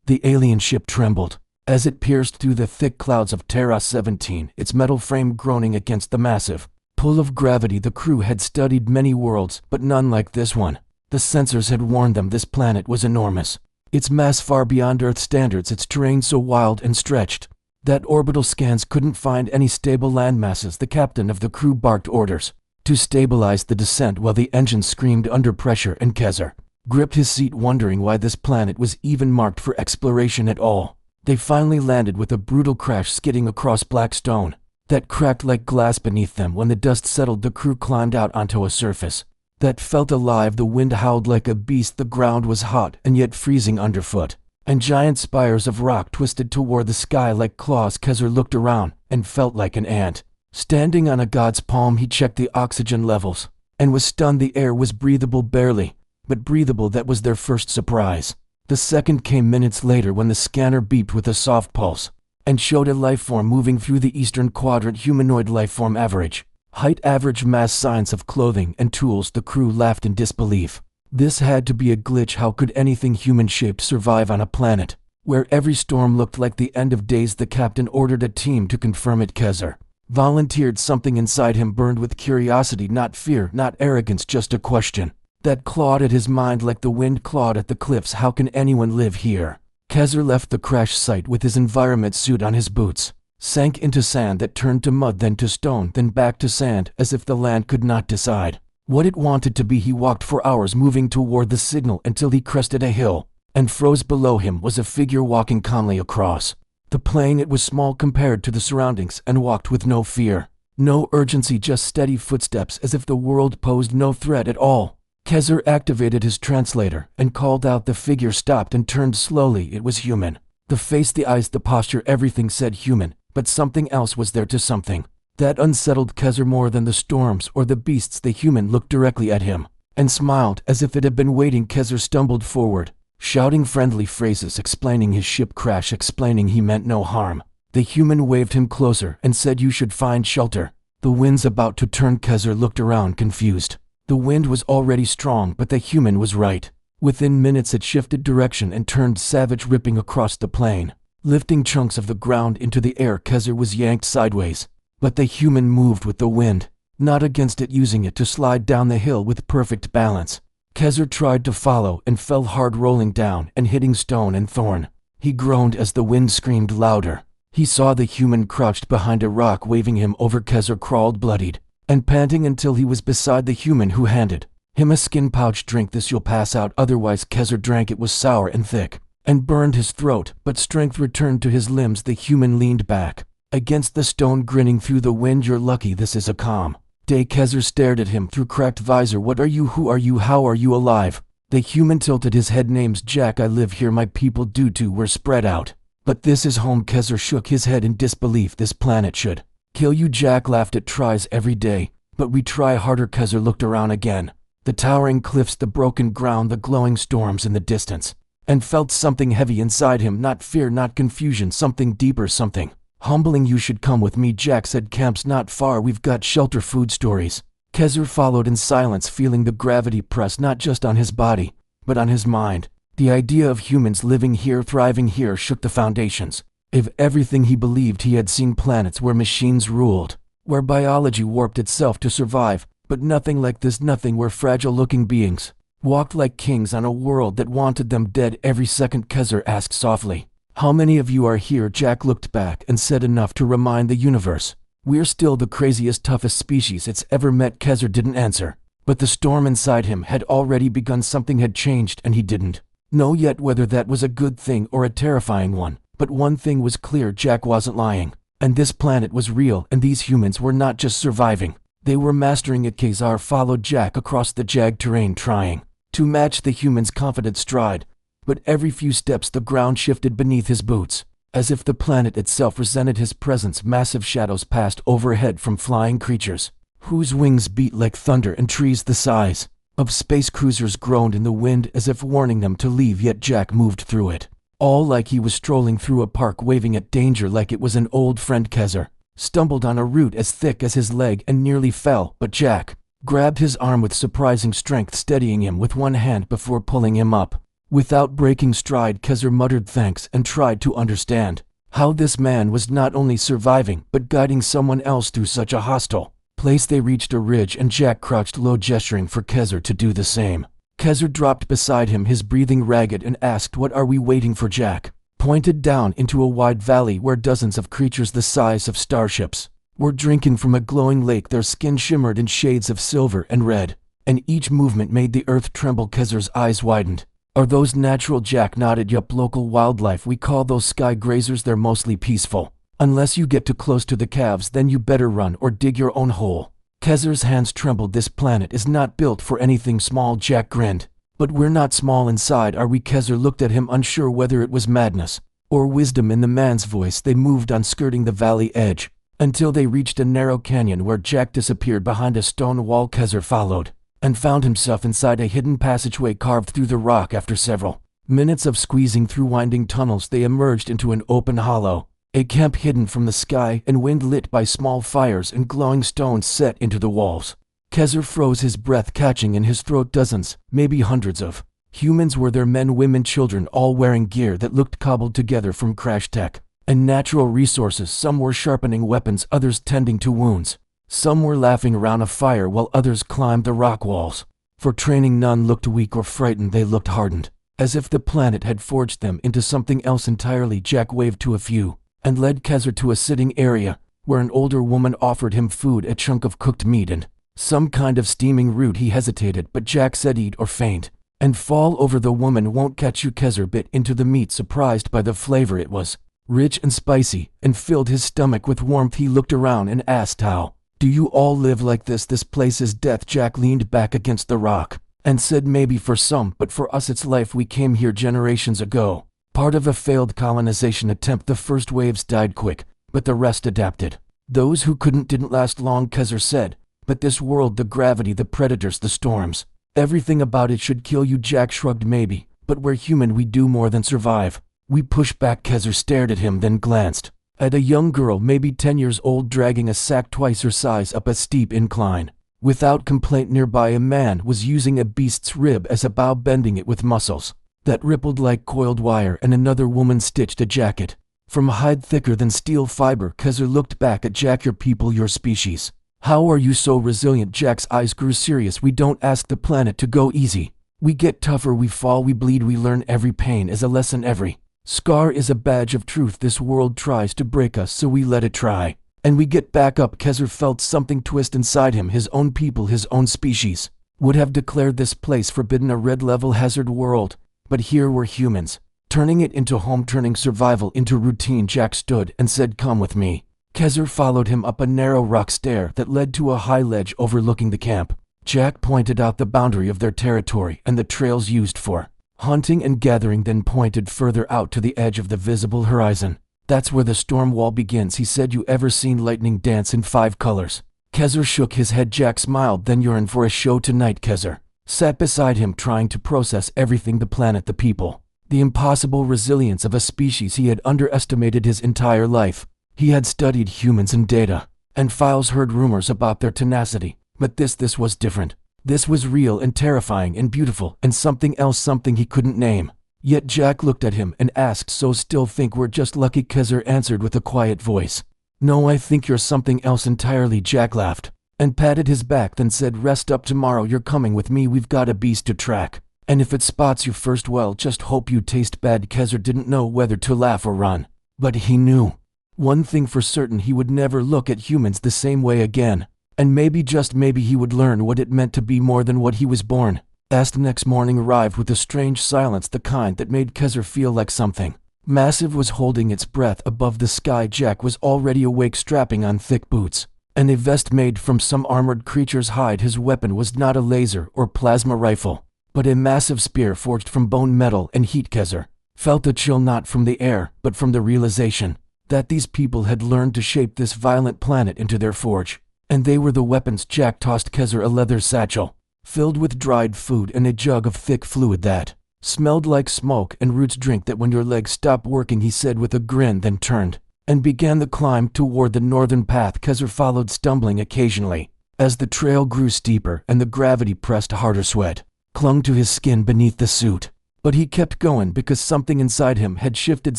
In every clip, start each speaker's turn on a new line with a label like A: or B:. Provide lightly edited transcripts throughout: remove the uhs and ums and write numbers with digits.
A: The alien ship trembled as it pierced through the thick clouds of Terra 17, its metal frame groaning against the massive pull of gravity. The crew had studied many worlds, but none like this one. The sensors had warned them this planet was enormous. Its mass far beyond Earth standards, its terrain so wild and stretched that orbital scans couldn't find any stable landmasses. The captain of the crew barked orders to stabilize the descent while the engines screamed under pressure, and Kezer gripped his seat, wondering why this planet was even marked for exploration at all. They finally landed with a brutal crash, skidding across black stone that cracked like glass beneath them. When the dust settled, the crew climbed out onto a surface that felt alive. The wind howled like a beast, the ground was hot and yet freezing underfoot, and giant spires of rock twisted toward the sky like claws. Kezer looked around and felt like an ant standing on a god's palm. He checked the oxygen levels and was stunned. The air was breathable, barely, but breathable. That was their first surprise. The second came minutes later when the scanner beeped with a soft pulse and showed a lifeform moving through the eastern quadrant. Humanoid lifeform, average height, average mass, signs of clothing and tools. The crew laughed in disbelief. This had to be a glitch. How could anything human-shaped survive on a planet where every storm looked like the end of days? The captain ordered a team to confirm it. Kezer volunteered. Something inside him burned with curiosity, not fear, not arrogance, just a question that clawed at his mind like the wind clawed at the cliffs. How can anyone live here? Kezer left the crash site with his environment suit on. His boots sank into sand that turned to mud, then to stone, then back to sand, as if the land could not decide what it wanted to be. He walked for hours, moving toward the signal until he crested a hill and froze. Below him was a figure walking calmly across the plain. It was small compared to the surroundings and walked with no fear, no urgency, just steady footsteps, as if the world posed no threat at all. Kezer activated his translator and called out. The figure stopped and turned slowly. It was human. The face, the eyes, the posture, everything said human, but something else was there, to something that unsettled Kezer more than the storms or the beasts. The human looked directly at him and smiled as if it had been waiting. Kezer stumbled forward, shouting friendly phrases, explaining his ship crash, explaining he meant no harm. The human waved him closer and said, "You should find shelter. The wind's about to turn." Kezer looked around, confused. The wind was already strong, but the human was right. Within minutes it shifted direction and turned savage, ripping across the plain, lifting chunks of the ground into the air. Kezer was yanked sideways, but the human moved with the wind, not against it, using it to slide down the hill with perfect balance. Kezer tried to follow and fell hard, rolling down and hitting stone and thorn. He groaned as the wind screamed louder. He saw the human crouched behind a rock, waving him over. Kezer crawled, bloodied and panting, until he was beside the human, who handed him a skin pouch. "Drink this, you'll pass out otherwise." Kezer drank. It was sour and thick and burned his throat, but strength returned to his limbs. The human leaned back against the stone, grinning through the wind. "You're lucky this is a calm day." Kezer stared at him through cracked visor. "What are you? Who are you? How are you alive?" The human tilted his head. "Name's Jack. I live here. My people do too. We're spread out, but this is home." Kezer shook his head in disbelief. "This planet should kill you." Jack laughed. "It tries every day, but we try harder." Kezer looked around again. The towering cliffs, the broken ground, the glowing storms in the distance, and felt something heavy inside him. Not fear, not confusion, something deeper, something humbling. "You should come with me," Jack said. "Camp's not far. We've got shelter, food, stories." Kezer followed in silence, feeling the gravity press not just on his body, but on his mind. The idea of humans living here, thriving here, shook the foundations of everything he believed. He had seen planets where machines ruled, where biology warped itself to survive, but nothing like this. Nothing where fragile-looking beings walked like kings on a world that wanted them dead every second. Kezer asked softly, "How many of you are here?" Jack looked back and said, "Enough to remind the universe we're still the craziest, toughest species it's ever met." Kezer didn't answer, but the storm inside him had already begun. Something had changed, and he didn't know yet whether that was a good thing or a terrifying one. But one thing was clear: Jack wasn't lying, and this planet was real, and these humans were not just surviving, they were mastering it. Kezer followed Jack across the jagged terrain, trying to match the human's confident stride, but every few steps the ground shifted beneath his boots, as if the planet itself resented his presence. Massive shadows passed overhead from flying creatures whose wings beat like thunder, and trees the size of space cruisers groaned in the wind as if warning them to leave. Yet Jack moved through it, all like he was strolling through a park, waving at danger like it was an old friend. Kezer stumbled on a root as thick as his leg and nearly fell, but Jack grabbed his arm with surprising strength, steadying him with one hand before pulling him up Without breaking stride, Kezer muttered thanks and tried to understand how this man was not only surviving but guiding someone else through such a hostile place. They reached a ridge and Jack crouched low, gesturing for Kezer to do the same. Kezer dropped beside him, his breathing ragged, and asked, "What are we waiting for?" Jack pointed down into a wide valley where dozens of creatures the size of starships were drinking from a glowing lake. Their skin shimmered in shades of silver and red, and each movement made the earth tremble. Kezer's eyes widened. "Are those natural?" Jack nodded. "Yup, local wildlife. We call those sky grazers. They're mostly peaceful. Unless you get too close to the calves, then you better run or dig your own hole." Kezer's hands trembled. "This planet is not built for anything small." Jack grinned. "But we're not small inside, are we?" Kezer looked at him, unsure whether it was madness or wisdom in the man's voice. They moved on, skirting the valley edge, until they reached a narrow canyon where Jack disappeared behind a stone wall. Kezer followed and found himself inside a hidden passageway carved through the rock. After several minutes of squeezing through winding tunnels, they emerged into an open hollow, a camp hidden from the sky and wind, lit by small fires and glowing stones set into the walls. Kezer froze, his breath catching in his throat. Dozens, maybe hundreds of humans were there, men, women, children, all wearing gear that looked cobbled together from crash tech and natural resources. Some were sharpening weapons, others tending to wounds. Some were laughing around a fire while others climbed the rock walls for training. None looked weak or frightened, they looked hardened, as if the planet had forged them into something else entirely. Jack waved to a few and led Kezer to a sitting area where an older woman offered him food, a chunk of cooked meat and some kind of steaming root. He hesitated, but Jack said, "Eat or faint and fall over. The woman won't catch you." Kezer bit into the meat, surprised by the flavor. It was rich and spicy and filled his stomach with warmth. He looked around and asked, "How do you all live like this? This place is death." Jack leaned back against the rock and said, "Maybe for some, but for us it's life. We came here generations ago, part of a failed colonization attempt. The first waves died quick, but the rest adapted. Those who couldn't didn't last long." Kezer said, "But this world, the gravity, the predators, the storms, everything about it should kill you." Jack shrugged. "Maybe, but we're human. We do more than survive. We push back." Kezer stared at him, then glanced at a young girl, maybe 10 years old, dragging a sack twice her size up a steep incline. Without complaint, nearby a man was using a beast's rib as a bow, bending it with muscles that rippled like coiled wire, and another woman stitched a jacket from hide thicker than steel fiber. Kezer looked back at Jack. "Your people, your species. How are you so resilient?" Jack's eyes grew serious. "We don't ask the planet to go easy. We get tougher, we fall, we bleed, we learn. Every pain is a lesson, every scar is a badge of truth. This world tries to break us, so we let it try, and we get back up." Kezer felt something twist inside him. His own people, his own species, would have declared this place forbidden, a red-level hazard world. But here were humans, turning it into home, turning survival into routine. Jack stood and said, "Come with me." Kezer followed him up a narrow rock stair that led to a high ledge overlooking the camp. Jack pointed out the boundary of their territory and the trails used for hunting and gathering, then pointed further out to the edge of the visible horizon. "That's where the storm wall begins," he said. "You ever seen lightning dance in 5 colors? Kezer shook his head. Jack smiled. "Then you're in for a show tonight." Kezer sat beside him, trying to process everything: the planet, the people, the impossible resilience of a species he had underestimated his entire life. He had studied humans and data and files, heard rumors about their tenacity, but this was different. This was real and terrifying and beautiful, and something else, something he couldn't name. Yet Jack looked at him and asked, "So still think we're just lucky?" Kezer answered with a quiet voice, "No, I think you're something else entirely." Jack laughed and patted his back, then said, "Rest up. Tomorrow you're coming with me. We've got a beast to track, and if it spots you first, well, just hope you taste bad." Kezer didn't know whether to laugh or run, but he knew one thing for certain: he would never look at humans the same way again. And maybe, just maybe, he would learn what it meant to be more than what he was born. The next morning arrived with a strange silence, the kind that made Kezer feel like something massive was holding its breath above the sky. Jack was already awake, strapping on thick boots and a vest made from some armored creature's hide. His weapon was not a laser or plasma rifle, but a massive spear forged from bone, metal, and heat. Kezer felt a chill, not from the air, but from the realization that these people had learned to shape this violent planet into their forge. And they were the weapons. Jack tossed Kezer a leather satchel filled with dried food and a jug of thick fluid that smelled like smoke and roots. "Drink that when your legs stop working," he said with a grin, then turned and began the climb toward the northern path. Kezer followed, stumbling occasionally as the trail grew steeper and the gravity pressed harder. Sweat clung to his skin beneath the suit, But he kept going because something inside him had shifted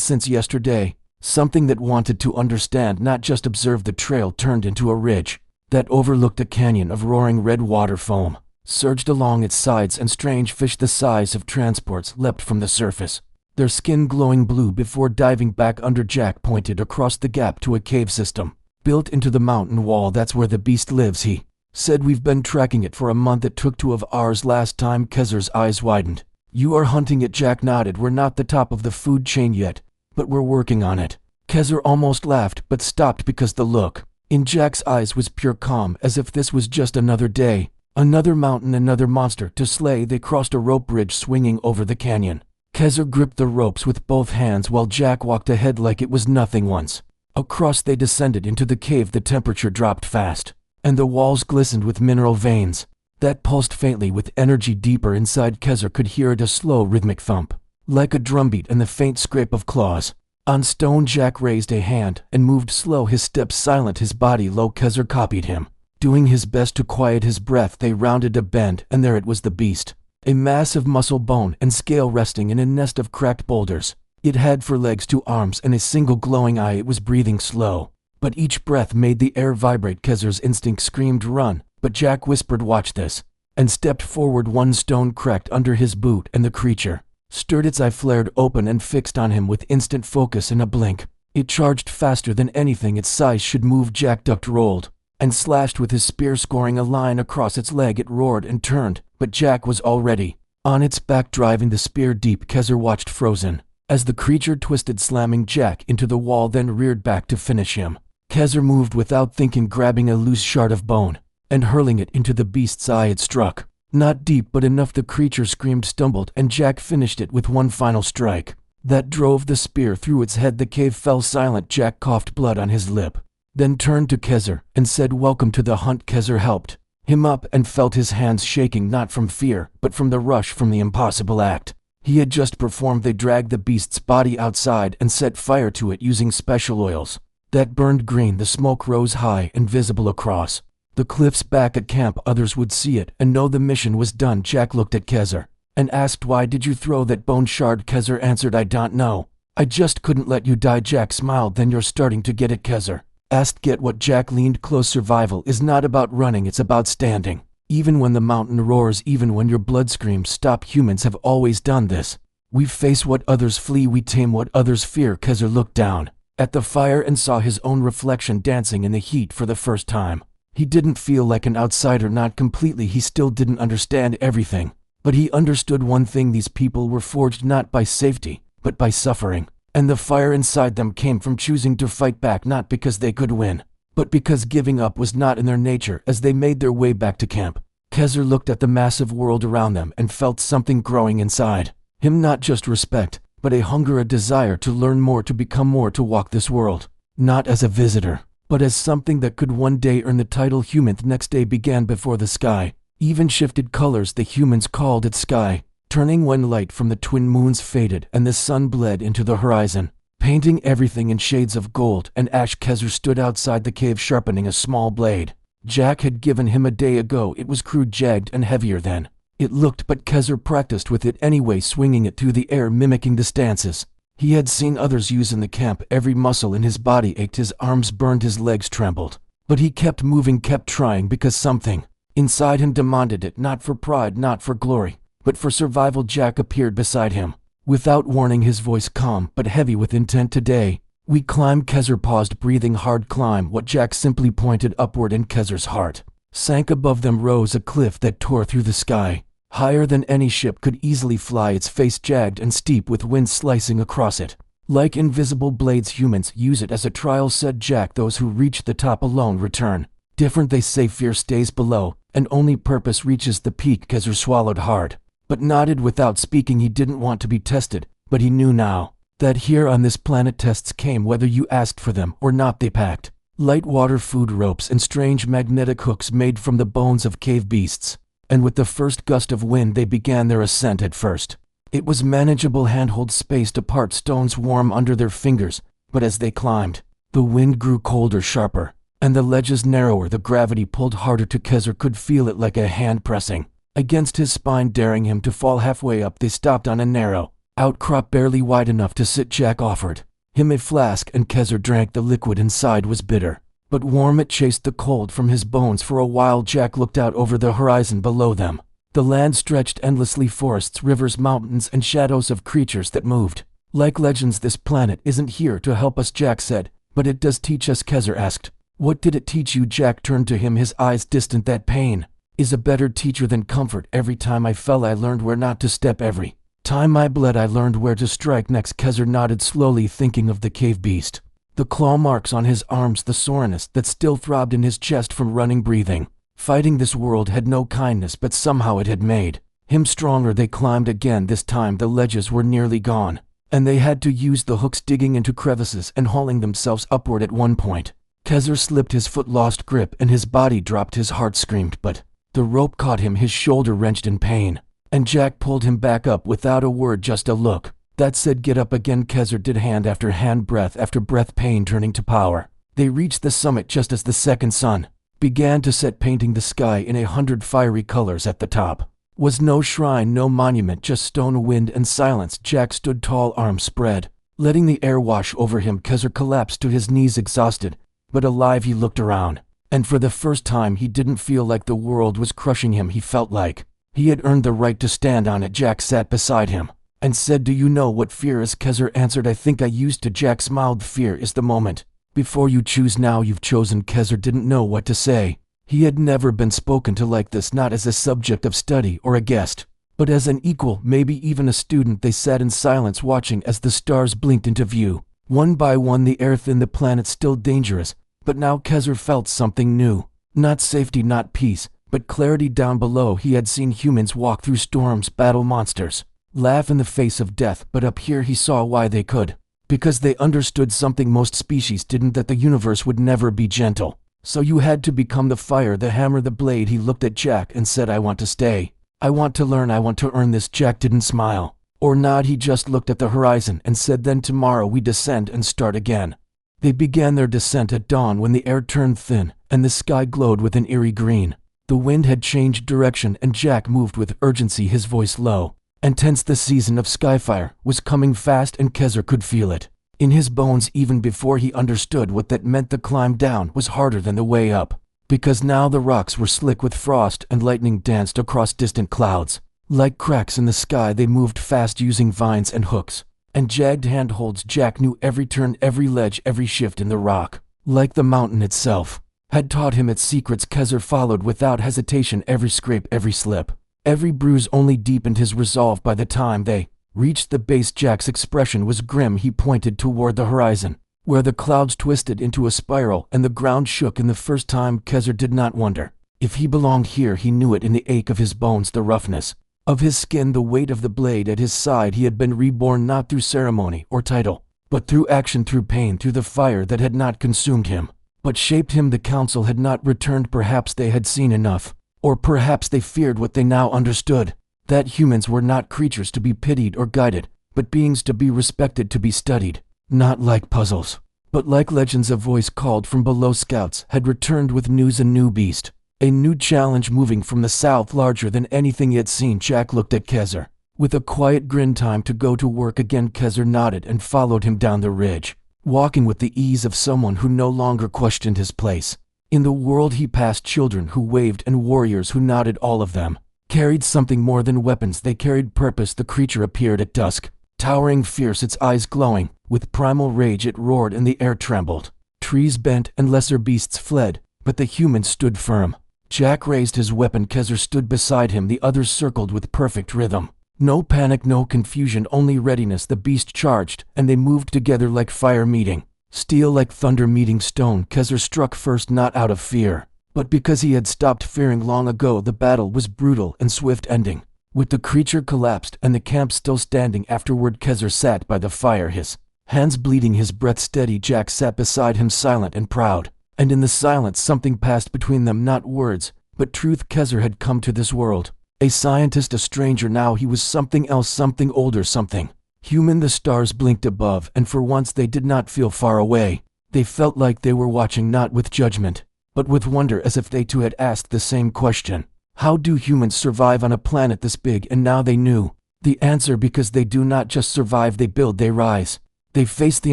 A: since yesterday. Something that wanted to understand, not just observe. The trail turned into a ridge that overlooked a canyon of roaring red water foam, surged along its sides, and strange fish the size of transports leapt from the surface, their skin glowing blue before diving back under. Jack pointed across the gap to a cave system built into the mountain wall. That's where the beast lives, he said. We've been tracking it for a month. It took 2 of ours last time. Kezer's eyes widened. You are hunting it? Jack nodded. We're not the top of the food chain yet, but we're working on it. Kezer almost laughed, but stopped because the look in Jack's eyes was pure calm, as if this was just another day, another mountain, another monster to slay. They crossed a rope bridge swinging over the canyon. Kezer gripped the ropes with both hands while Jack walked ahead like it was nothing. Once across, they descended into the cave. The temperature dropped fast, and the walls glistened with mineral veins that pulsed faintly with energy. Deeper inside, Kezer could hear it, a slow rhythmic thump, like a drumbeat, and the faint scrape of claws on stone. Jack raised a hand and moved slow, his steps silent, his body low. Kezer copied him, doing his best to quiet his breath. They rounded a bend, and there it was, the beast, a massive muscle, bone, and scale resting in a nest of cracked boulders. It had 4 legs, 2 arms, and a single glowing eye. It was breathing slow, but each breath made the air vibrate. Kezer's instinct screamed run, but Jack whispered, watch this, and stepped forward. One stone cracked under his boot, and the creature stirred. Its eye flared open and fixed on him with instant focus. In a blink, it charged faster than anything its size should move. Jack ducked, rolled, and slashed with his spear, scoring a line across its leg. It roared and turned, but Jack was already on its back, driving the spear deep. Kezer watched frozen as the creature twisted, slamming Jack into the wall, then reared back to finish him. Kezer moved without thinking, grabbing a loose shard of bone and hurling it into the beast's eye. It struck, not deep, but enough. The creature screamed, stumbled, and Jack finished it with one final strike that drove the spear through its head. The cave fell silent. Jack coughed blood on his lip, then turned to Kezer and said, welcome to the hunt. Kezer helped him up and felt his hands shaking, not from fear, but from the rush, from the impossible act he had just performed. They dragged the beast's body outside and set fire to it using special oils that burned green. The smoke rose high and visible across the cliffs back at camp. Others would see it and know the mission was done. Jack looked at Kezer and asked, why did you throw that bone shard? Kezer answered, I don't know. I just couldn't let you die. Jack smiled. Then you're starting to get it? Kezer asked. Get what? Jack leaned close. Survival is not about running, it's about standing. Even when the mountain roars, even when your blood screams, stop. Humans have always done this. We face what others flee, we tame what others fear. Kezer looked down at the fire and saw his own reflection dancing in the heat for the first time. He didn't feel like an outsider, not completely. He still didn't understand everything, but he understood one thing: these people were forged not by safety, but by suffering. And the fire inside them came from choosing to fight back, not because they could win, but because giving up was not in their nature. As they made their way back to camp, Kezer looked at the massive world around them and felt something growing inside him, not just respect, but a hunger, a desire to learn more, to become more, to walk this world, not as a visitor, but as something that could one day earn the title human. The next day began before the sky even shifted colors. The humans called it sky, turning when light from the twin moons faded and the sun bled into the horizon, painting everything in shades of gold and ash. Kezer stood outside the cave, sharpening a small blade Jack had given him a day ago. It was crude, jagged, and heavier than it looked, but Kezer practiced with it anyway, swinging it through the air, mimicking the stances he had seen others use in the camp. Every muscle in his body ached, his arms burned, his legs trembled, but he kept moving, kept trying, because something inside him demanded it, not for pride, not for glory, but for survival. Jack appeared beside him, without warning, his voice calm but heavy with intent. Today, we climb. Kezer paused, breathing hard. Climb what? Jack simply pointed upward, and Kezer's heart sank. Above them rose a cliff that tore through the sky, higher than any ship could easily fly, its face jagged and steep with wind slicing across it like invisible blades. Humans use it as a trial, said Jack. Those who reach the top alone return different. They say fear stays below, and only purpose reaches the peak. Kezer swallowed hard, but nodded without speaking. He didn't want to be tested, but he knew now that here on this planet tests came whether you asked for them or not. They packed light water, food, ropes, and strange magnetic hooks made from the bones of cave beasts, and with the first gust of wind they began their ascent. At first, it was manageable, handholds spaced apart, stones warm under their fingers, but as they climbed, the wind grew colder, sharper, and the ledges narrower. The gravity pulled harder. To Kezer could feel it like a hand pressing against his spine, daring him to fall. Halfway up, they stopped on a narrow outcrop barely wide enough to sit. Jack offered him a flask, and Kezar drank. The liquid inside was bitter, but warm. It chased the cold from his bones. For a while, Jack looked out over the horizon below them. The land stretched endlessly, forests, rivers, mountains, and shadows of creatures that moved like legends. This planet isn't here to help us, Jack said, but it does teach us. Kezar asked, what did it teach you? Jack turned to him, his eyes distant. That pain is a better teacher than comfort. Every time I fell, I learned where not to step. Every time I bled, I learned where to strike next. Kezar nodded slowly, thinking of the cave beast, the claw marks on his arms, the soreness that still throbbed in his chest from running. Breathing. Fighting this world had no kindness, but somehow it had made him stronger. They climbed again. This time the ledges were nearly gone, and they had to use the hooks, digging into crevices and hauling themselves upward. At one point, Kezar slipped, his foot lost grip, and his body dropped. His heart screamed, but the rope caught him, his shoulder wrenched in pain, and Jack pulled him back up without a word, just a look that said, get up again. Kezar did, hand after hand, breath after breath, pain turning to power. They reached the summit just as the second sun began to set, painting the sky in 100 fiery colors. At the top was no shrine, no monument, just stone, wind, and silence. Jack stood tall, arms spread, letting the air wash over him. Kezar collapsed to his knees, exhausted but alive. He looked around, and for the first time he didn't feel like the world was crushing him. He felt like he had earned the right to stand on it. Jack sat beside him and said, do you know what fear is? Kezar answered, I think I used to. Jack smiled. Fear is the moment before you choose. Now you've chosen. Kezar didn't know what to say. He had never been spoken to like this, not as a subject of study or a guest, but as an equal, maybe even a student. They sat in silence, watching as the stars blinked into view. One by one, the air thinned, the planet still dangerous, but now Kezar felt something new. Not safety, not peace, but clarity. Down below, he had seen humans walk through storms, battle monsters, laugh in the face of death, but up here he saw why they could. Because they understood something most species didn't, that the universe would never be gentle. So you had to become the fire, the hammer, the blade. He looked at Jack and said, I want to stay. I want to learn. I want to earn this. Jack didn't smile or nod. He just looked at the horizon and said, then tomorrow we descend and start again. They began their descent at dawn, when the air turned thin and the sky glowed with an eerie green. The wind had changed direction, and Jack moved with urgency, his voice low and tense. The season of skyfire was coming fast, and Kezar could feel it in his bones even before he understood what that meant. The climb down was harder than the way up, because now the rocks were slick with frost, and lightning danced across distant clouds. Like cracks in the sky, they moved fast, using vines and hooks and jagged handholds. Jack knew every turn, every ledge, every shift in the rock, like the mountain itself had taught him its secrets. Kezar followed without hesitation. Every scrape, every slip, every bruise only deepened his resolve. By the time they reached the base, Jack's expression was grim. He pointed toward the horizon, where the clouds twisted into a spiral and the ground shook. In the first time, Kezar did not wonder if he belonged here. He knew it in the ache of his bones, the roughness of his skin, the weight of the blade at his side. He had been reborn not through ceremony or title, but through action, through pain, through the fire that had not consumed him, but shaped him. The council had not returned. Perhaps they had seen enough, or perhaps they feared what they now understood, that humans were not creatures to be pitied or guided, but beings to be respected, to be studied, not like puzzles, but like legends. A voice called from below. Scouts had returned with news, a new beast, a new challenge moving from the south, larger than anything he had seen. Jack looked at Kezar with a quiet grin. Time to go to work again. Kezar nodded and followed him down the ridge, walking with the ease of someone who no longer questioned his place in the world. He passed children who waved and warriors who nodded. All of them carried something more than weapons. They carried purpose. The creature appeared at dusk, towering fierce, its eyes glowing with primal rage. It roared and the air trembled. Trees bent and lesser beasts fled, but the humans stood firm. Jack raised his weapon. Kezar stood beside him. The others circled with perfect rhythm. No panic, no confusion, only readiness. The beast charged, and they moved together like fire meeting steel, like thunder meeting stone. Kezar struck first, not out of fear, but because he had stopped fearing long ago. The battle was brutal and swift, ending with the creature collapsed and the camp still standing. Afterward, Kezar sat by the fire, his hands bleeding, his breath steady. Jack sat beside him, silent and proud, and in the silence something passed between them, not words, but truth. Kezar had come to this world a scientist, a stranger. Now he was something else, something older, something human. The stars blinked above, and for once they did not feel far away. They felt like they were watching, not with judgment, but with wonder, as if they too had asked the same question. How do humans survive on a planet this big? And now they knew the answer, because they do not just survive, they build, they rise. They face the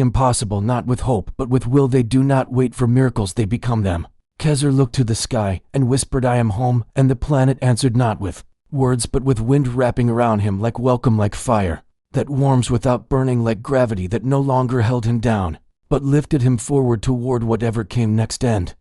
A: impossible, not with hope, but with will. They do not wait for miracles, they become them. Kezer looked to the sky and whispered, "I am home," and the planet answered, not with words, but with wind wrapping around him like welcome, like fire that warms without burning, like gravity that no longer held him down, but lifted him forward toward whatever came next. End.